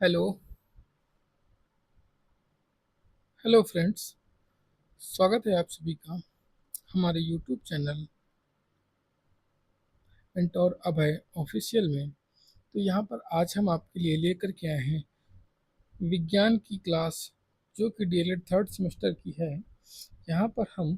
Hello. Hello friends. स्वागत है आप सभी का हमारे यूट्यूब चैनल मेंटोर अभय ऑफिशियल में। तो यहाँ पर आज हम आपके लिए लेकर के आए हैं विज्ञान की क्लास, जो कि डीएलएड थर्ड सेमेस्टर की है। यहाँ पर हम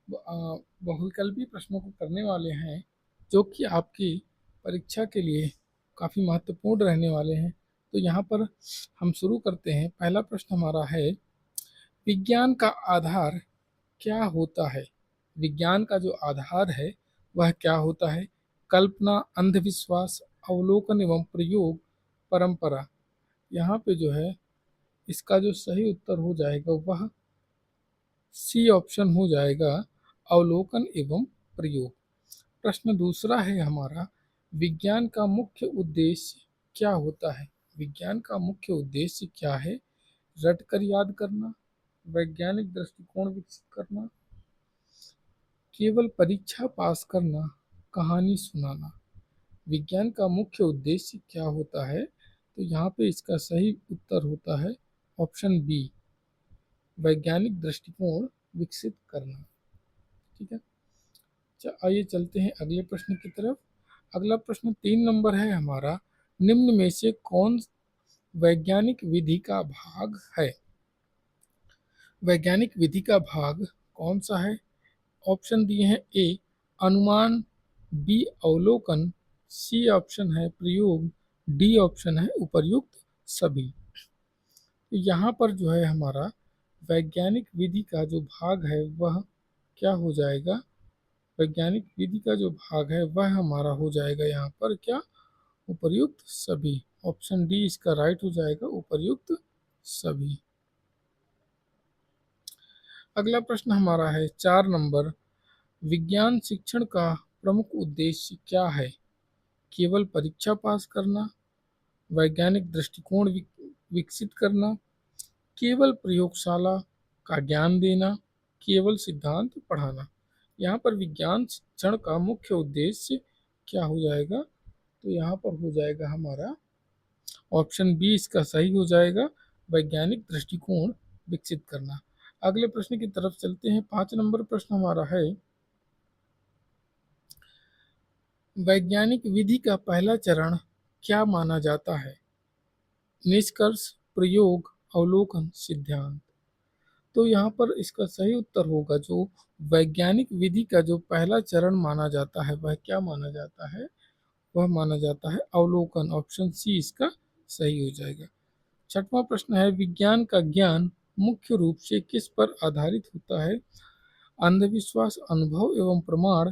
बहुविकल्पी प्रश्नों को करने वाले हैं, जो कि आपकी परीक्षा के लिए काफ़ी महत्वपूर्ण रहने वाले हैं। तो यहाँ पर हम शुरू करते हैं। पहला प्रश्न हमारा है, विज्ञान का आधार क्या होता है? विज्ञान का जो आधार है वह क्या होता है? कल्पना, अंधविश्वास, अवलोकन एवं प्रयोग, परंपरा। यहाँ पे जो है इसका जो सही उत्तर हो जाएगा वह सी ऑप्शन हो जाएगा, अवलोकन एवं प्रयोग। प्रश्न दूसरा है हमारा, विज्ञान का मुख्य उद्देश्य क्या होता है? विज्ञान का मुख्य उद्देश्य क्या है? रटकर याद करना, वैज्ञानिक दृष्टिकोण विकसित करना, केवल परीक्षा पास करना, कहानी सुनाना। विज्ञान का मुख्य उद्देश्य क्या होता है? तो यहाँ पे इसका सही उत्तर होता है ऑप्शन बी, वैज्ञानिक दृष्टिकोण विकसित करना। ठीक है। आइए चलते हैं अगले प्रश्न की तरफ। अगला प्रश्न 3 नंबर है हमारा, निम्न में से कौन वैज्ञानिक विधि का भाग है? वैज्ञानिक विधि का भाग कौन सा है? ऑप्शन दिए हैं, ए अनुमान, बी अवलोकन, सी ऑप्शन है प्रयोग, डी ऑप्शन है उपर्युक्त सभी। तो यहाँ पर जो है हमारा वैज्ञानिक विधि का जो भाग है वह क्या हो जाएगा? वैज्ञानिक विधि का जो भाग है वह हमारा हो जाएगा यहाँ पर क्या? उपर्युक्त सभी। ऑप्शन डी इसका राइट हो जाएगा, उपर्युक्त सभी। अगला प्रश्न हमारा है 4 नंबर, विज्ञान शिक्षण का प्रमुख उद्देश्य क्या है? केवल परीक्षा पास करना, वैज्ञानिक दृष्टिकोण विकसित करना, केवल प्रयोगशाला का ज्ञान देना, केवल सिद्धांत पढ़ाना। यहाँ पर विज्ञान शिक्षण का मुख्य उद्देश्य क्या हो जाएगा? तो यहाँ पर हो जाएगा हमारा ऑप्शन बी इसका सही हो जाएगा, वैज्ञानिक दृष्टिकोण विकसित करना। अगले प्रश्न की तरफ चलते हैं। 5 नंबर प्रश्न हमारा है, वैज्ञानिक विधि का पहला चरण क्या माना जाता है? निष्कर्ष, प्रयोग, अवलोकन, सिद्धांत। तो यहाँ पर इसका सही उत्तर होगा, जो वैज्ञानिक विधि का जो पहला चरण माना जाता है वह क्या माना जाता है? वह माना जाता है अवलोकन। ऑप्शन सी इसका सही हो जाएगा। 6वां प्रश्न है, विज्ञान का ज्ञान मुख्य रूप से किस पर आधारित होता है? अंधविश्वास, अनुभव एवं प्रमाण,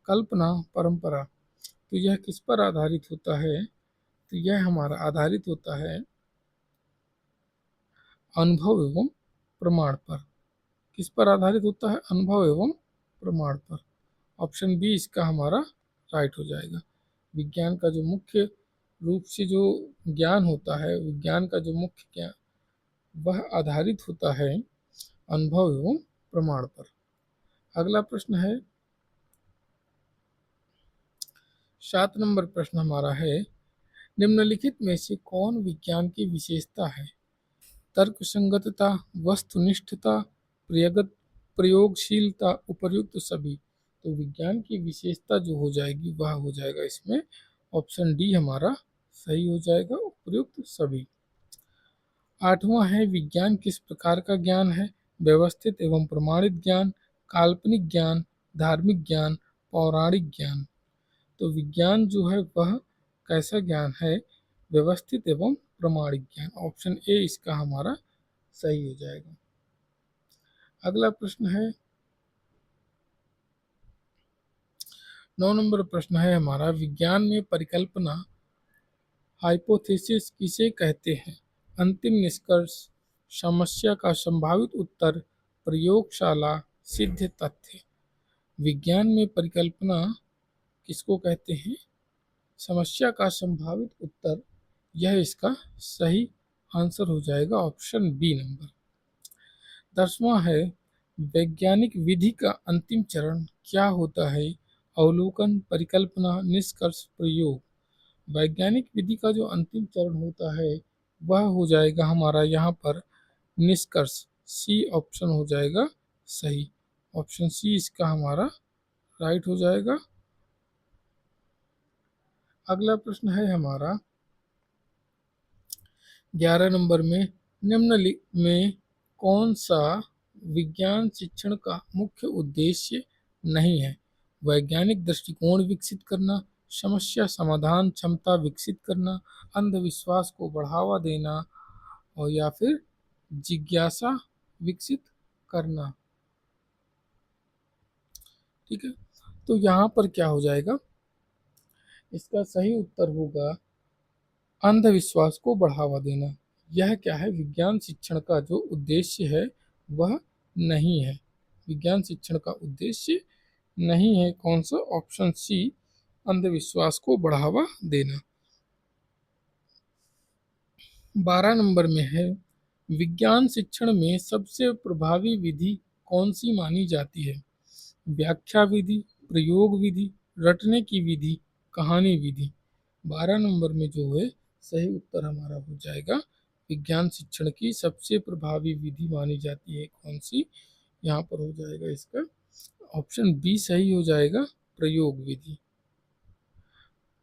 कल्पना, परंपरा। तो यह किस पर आधारित होता है? तो यह हमारा आधारित होता है अनुभव एवं प्रमाण पर। किस पर आधारित होता है? अनुभव एवं प्रमाण पर। ऑप्शन बी इसका हमारा राइट हो जाएगा। विज्ञान का जो मुख्य रूप से जो ज्ञान होता है, विज्ञान का जो मुख्य ज्ञान वह आधारित होता है अनुभव एवं प्रमाण पर। अगला प्रश्न है 7 नंबर प्रश्न हमारा है, निम्नलिखित में से कौन विज्ञान की विशेषता है? तर्कसंगतता, वस्तुनिष्ठता, प्रयोगत प्रयोगशीलता, उपर्युक्त सभी। तो विज्ञान की विशेषता जो हो जाएगी वह हो जाएगा इसमें ऑप्शन डी हमारा सही हो जाएगा, उपर्युक्त सभी। 8वां है, विज्ञान किस प्रकार का ज्ञान है? व्यवस्थित एवं प्रमाणित ज्ञान, काल्पनिक ज्ञान, धार्मिक ज्ञान, पौराणिक ज्ञान। तो विज्ञान जो है वह कैसा ज्ञान है? व्यवस्थित एवं प्रमाणिक ज्ञान। ऑप्शन ए इसका हमारा सही हो जाएगा। अगला प्रश्न है 9 नंबर प्रश्न है हमारा, विज्ञान में परिकल्पना हाइपोथेसिस किसे कहते हैं? अंतिम निष्कर्ष, समस्या का संभावित उत्तर, प्रयोगशाला, सिद्ध तथ्य। विज्ञान में परिकल्पना किसको कहते हैं? समस्या का संभावित उत्तर, यह इसका सही आंसर हो जाएगा, ऑप्शन बी नंबर। 10वां है, वैज्ञानिक विधि का अंतिम चरण क्या होता है? अवलोकन, परिकल्पना, निष्कर्ष, प्रयोग। वैज्ञानिक विधि का जो अंतिम चरण होता है वह हो जाएगा हमारा यहाँ पर निष्कर्ष। सी ऑप्शन हो जाएगा सही। ऑप्शन सी इसका हमारा राइट हो जाएगा। अगला प्रश्न है हमारा 11 नंबर में, निम्नलिखित में कौन सा विज्ञान शिक्षण का मुख्य उद्देश्य नहीं है? वैज्ञानिक दृष्टिकोण विकसित करना, समस्या समाधान क्षमता विकसित करना, अंधविश्वास को बढ़ावा देना, और या फिर जिज्ञासा विकसित करना। ठीक है, तो यहाँ पर क्या हो जाएगा? इसका सही उत्तर होगा अंधविश्वास को बढ़ावा देना। यह क्या है? विज्ञान शिक्षण का जो उद्देश्य है वह नहीं है। विज्ञान शिक्षण का उद्देश्य नहीं है कौन सा? ऑप्शन सी, अंधविश्वास को बढ़ावा देना। 12 नंबर में है, विज्ञान शिक्षण में सबसे प्रभावी विधि कौन सी मानी जाती है? व्याख्या विधि, प्रयोग विधि, रटने की विधि, कहानी विधि। 12 नंबर में जो है सही उत्तर हमारा हो जाएगा विज्ञान शिक्षण की सबसे प्रभावी विधि मानी जाती है कौन सी? यहाँ पर हो जाएगा इसका ऑप्शन बी सही हो जाएगा, प्रयोग विधि।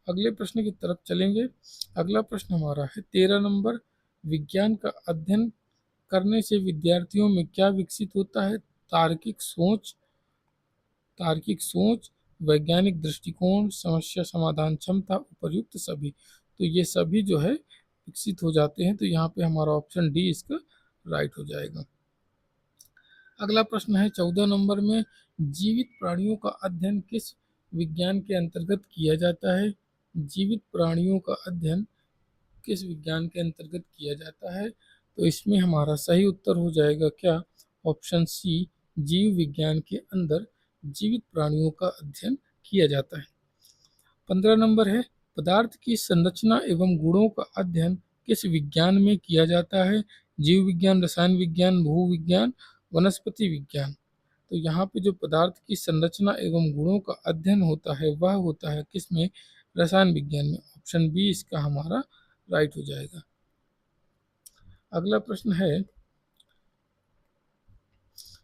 अगले प्रश्न की तरफ चलेंगे। अगला प्रश्न हमारा है 13 नंबर, विज्ञान का अध्ययन करने से विद्यार्थियों में क्या विकसित होता है? तार्किक सोच, वैज्ञानिक दृष्टिकोण, समस्या समाधान क्षमता, उपर्युक्त सभी। तो ये सभी जो है विकसित हो जाते हैं। तो यहाँ पे हमारा ऑप्शन डी इसका राइट हो जाएगा। अगला प्रश्न है 14 नंबर में, जीवित प्राणियों का अध्ययन किस विज्ञान के अंतर्गत किया जाता है? जीवित प्राणियों का अध्ययन किस विज्ञान के अंतर्गत किया जाता है? तो इसमें हमारा सही उत्तर हो जाएगा क्या? ऑप्शन सी, जीव विज्ञान के अंदर जीवित प्राणियों का अध्ययन किया जाता है। 15 नंबर है, पदार्थ की संरचना एवं गुणों का अध्ययन किस विज्ञान में किया जाता है? जीव विज्ञान, रसायन विज्ञान, भूविज्ञान, वनस्पति विज्ञान। तो यहाँ पे जो पदार्थ की संरचना एवं गुणों का अध्ययन होता है वह होता है किसमें? रसायन विज्ञान में। ऑप्शन बी इसका हमारा राइट हो जाएगा। अगला प्रश्न है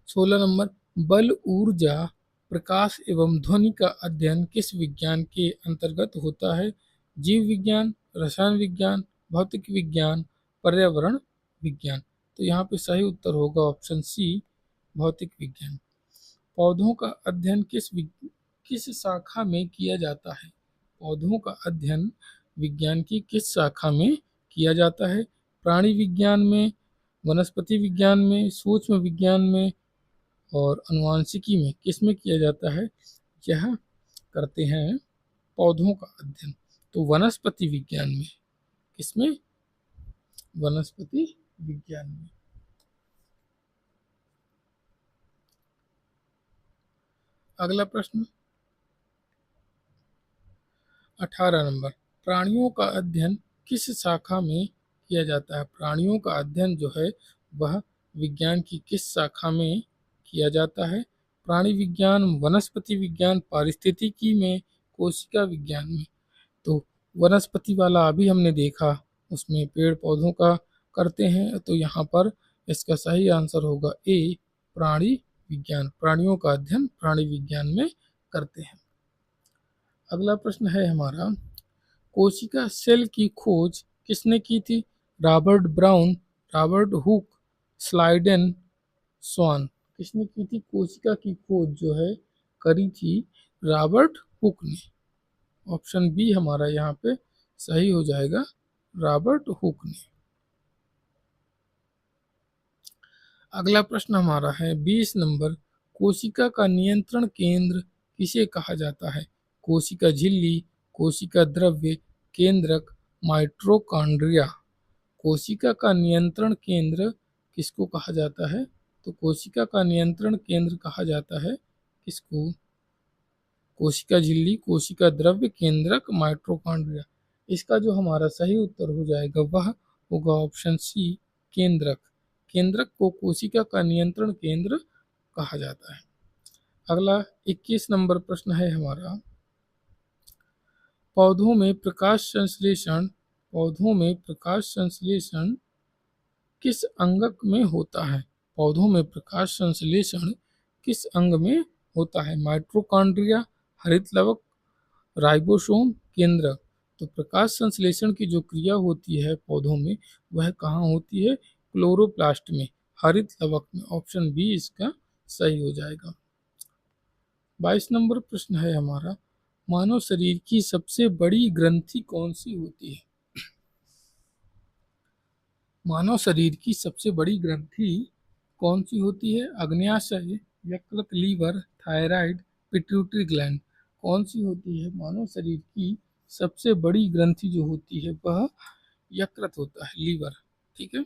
16 नंबर, बल, ऊर्जा, प्रकाश एवं ध्वनि का अध्ययन किस विज्ञान के अंतर्गत होता है? जीव विज्ञान, रसायन विज्ञान, भौतिक विज्ञान, पर्यावरण विज्ञान। तो यहाँ पे सही उत्तर होगा ऑप्शन सी, भौतिक विज्ञान। पौधों का अध्ययन किस शाखा में किया जाता है? पौधों का अध्ययन विज्ञान की किस शाखा में किया जाता है? प्राणी विज्ञान में, वनस्पति विज्ञान में, सूक्ष्म विज्ञान में, और अनुवांशिकी में। किस में किया जाता है? यह करते हैं पौधों का अध्ययन तो वनस्पति विज्ञान में। किसमें? वनस्पति विज्ञान में। अगला प्रश्न 18 नंबर, प्राणियों का अध्ययन किस शाखा में किया जाता है? प्राणियों का अध्ययन जो है वह विज्ञान की किस शाखा में किया जाता है? प्राणी विज्ञान, वनस्पति विज्ञान, पारिस्थितिकी में, कोशिका विज्ञान में। तो वनस्पति वाला अभी हमने देखा, उसमें पेड़ पौधों का करते हैं। तो यहाँ पर इसका सही आंसर होगा ए, प्राणी विज्ञान। प्राणियों का अध्ययन प्राणी विज्ञान में करते हैं। अगला प्रश्न है हमारा, कोशिका सेल की खोज किसने की थी? Robert Brown, Robert Hooke, Schleiden, Swann. किसने की थी कोशिका की खोज जो है करी थी? रॉबर्ट हुक ने। ऑप्शन बी हमारा यहाँ पे सही हो जाएगा, रॉबर्ट हुक ने। अगला प्रश्न हमारा है 20 नंबर, कोशिका का नियंत्रण केंद्र किसे कहा जाता है? कोशिका झिल्ली, कोशिका द्रव्य केंद्रक, माइटोकॉन्ड्रिया। कोशिका का नियंत्रण केंद्र किसको कहा जाता है? तो कोशिका का नियंत्रण केंद्र कहा जाता है किसको? कोशिका झिल्ली, कोशिका द्रव्य केंद्रक, माइटोकॉन्ड्रिया। इसका जो हमारा सही उत्तर हो जाएगा वह होगा ऑप्शन सी, केंद्रक। केंद्रक को कोशिका का नियंत्रण केंद्र कहा जाता है। अगला 21 नंबर प्रश्न है हमारा, पौधों में प्रकाश संश्लेषण पौधों में प्रकाश संश्लेषण किस अंग में होता है? पौधों में प्रकाश संश्लेषण किस अंग में होता है? माइटोकॉन्ड्रिया, हरित लवक, राइबोसोम, केंद्रक। तो प्रकाश संश्लेषण की जो क्रिया होती है पौधों में, वह कहाँ होती है? क्लोरोप्लास्ट में, हरित लवक में। ऑप्शन बी इसका सही हो जाएगा। 22 नंबर प्रश्न है हमारा, मानव शरीर की सबसे बड़ी ग्रंथि कौन सी होती है? मानव शरीर की सबसे बड़ी ग्रंथि कौन सी होती है? अग्न्याशय, यकृत, लीवर, थायराइड, पिट्यूटरी ग्लैंड। कौन सी होती है? मानव शरीर की सबसे बड़ी ग्रंथि जो होती है वह यकृत होता है, लीवर। ठीक है।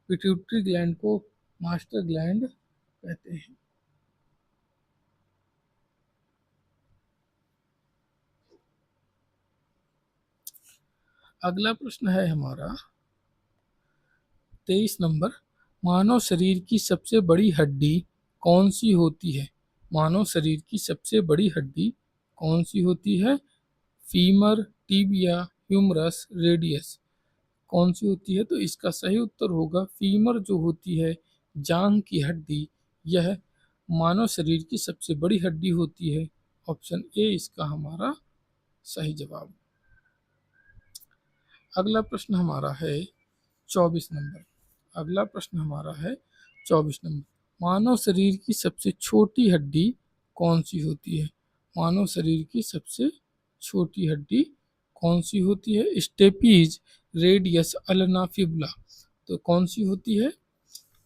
पिट्यूटरी ग्लैंड को मास्टर ग्लैंड कहते हैं। अगला प्रश्न है हमारा 23 नंबर, मानव शरीर की सबसे बड़ी हड्डी कौन सी होती है? मानव शरीर की सबसे बड़ी हड्डी कौन सी होती है? Femur, tibia, humerus, radius. कौन सी होती है? तो इसका सही उत्तर होगा फीमर जो होती है, जांघ की हड्डी, यह मानव शरीर की सबसे बड़ी हड्डी होती है। ऑप्शन ए इसका हमारा सही जवाब। अगला प्रश्न हमारा है 24 नंबर। अगला प्रश्न हमारा है 24 नंबर, मानव शरीर की सबसे छोटी हड्डी कौन सी होती है? मानव शरीर की सबसे छोटी हड्डी कौन सी होती है? Stapes, radius, ulna, fibula. तो कौन सी होती है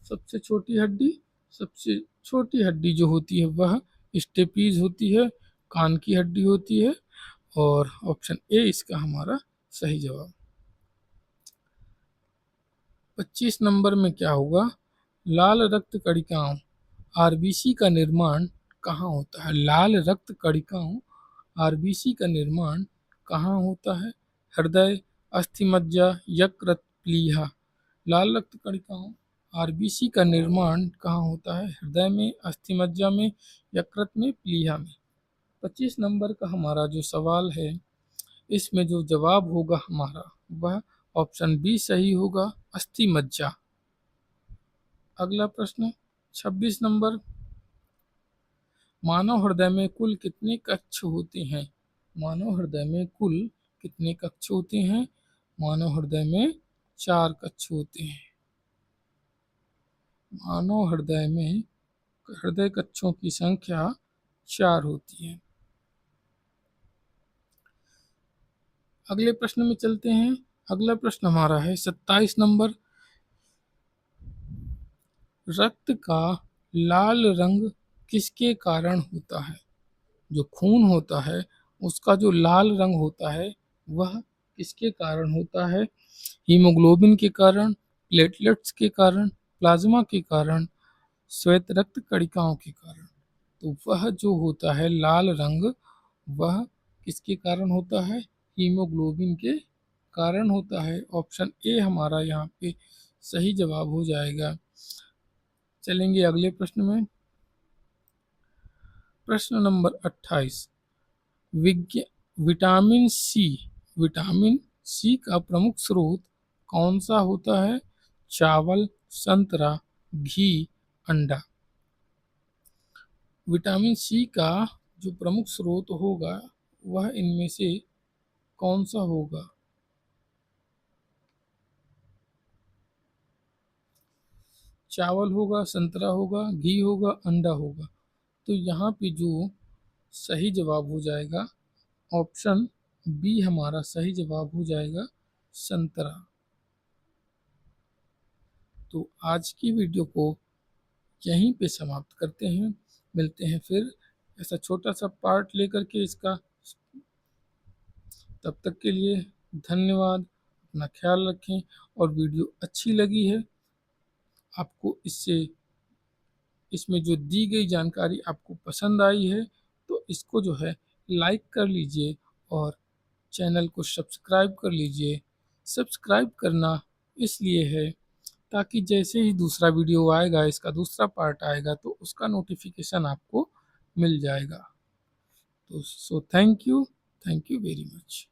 सबसे छोटी हड्डी? सबसे छोटी हड्डी जो होती है वह स्टेपीज होती है, कान की हड्डी होती है। और ऑप्शन ए इसका हमारा सही जवाब। 25 नंबर में क्या होगा? लाल रक्त कणिकाओं आरबीसी का निर्माण कहाँ होता है? लाल रक्त कणिकाओं आरबीसी का निर्माण कहाँ होता है? हृदय, अस्थिमज्जा, यकृत, प्लीहा। लाल रक्त कणिकाओं आरबीसी का निर्माण कहाँ होता है? हृदय में, अस्थिमज्जा में, यकृत में, प्लीहा में। 25 नंबर का हमारा जो सवाल है, इसमें जो जवाब होगा हमारा वह ऑप्शन बी सही होगा, अस्थि मज्जा। अगला प्रश्न 26 नंबर, मानव हृदय में कुल कितने कक्ष होते हैं? मानव हृदय में कुल कितने कक्ष होते हैं? मानव हृदय में 4 कक्ष होते हैं। मानव हृदय में हृदय कक्षों की संख्या 4 होती है। अगले प्रश्न में चलते हैं। अगला प्रश्न हमारा है 27 नंबर, रक्त का लाल रंग किसके कारण होता है? जो खून होता है उसका जो लाल रंग होता है वह किसके कारण होता है? हीमोग्लोबिन के कारण, प्लेटलेट्स के कारण, प्लाज्मा के कारण, श्वेत रक्त कणिकाओं के कारण। तो वह जो होता है लाल रंग, वह किसके कारण होता है? हीमोग्लोबिन के कारण होता है। ऑप्शन ए हमारा यहाँ पे सही जवाब हो जाएगा। चलेंगे अगले प्रश्न में। प्रश्न number 28, vitamin C, vitamin C का प्रमुख स्रोत कौन सा होता है? चावल, संतरा, घी, अंडा। विटामिन सी का जो प्रमुख स्रोत होगा वह इनमें से कौन सा होगा? चावल होगा, संतरा होगा, घी होगा, अंडा होगा। तो यहाँ पे जो सही जवाब हो जाएगा ऑप्शन बी हमारा सही जवाब हो जाएगा, संतरा। तो आज की वीडियो को यहीं पे समाप्त करते हैं। मिलते हैं फिर ऐसा छोटा सा पार्ट लेकर के इसका। तब तक के लिए धन्यवाद। अपना ख्याल रखें। और वीडियो अच्छी लगी है, आपको इसमें जो दी गई जानकारी आपको पसंद आई है, तो इसको जो है लाइक कर लीजिए और चैनल को सब्सक्राइब कर लीजिए। सब्सक्राइब करना इसलिए है ताकि जैसे ही दूसरा वीडियो आएगा, इसका दूसरा पार्ट आएगा, तो उसका नोटिफिकेशन आपको मिल जाएगा। तो थैंक यू वेरी मच।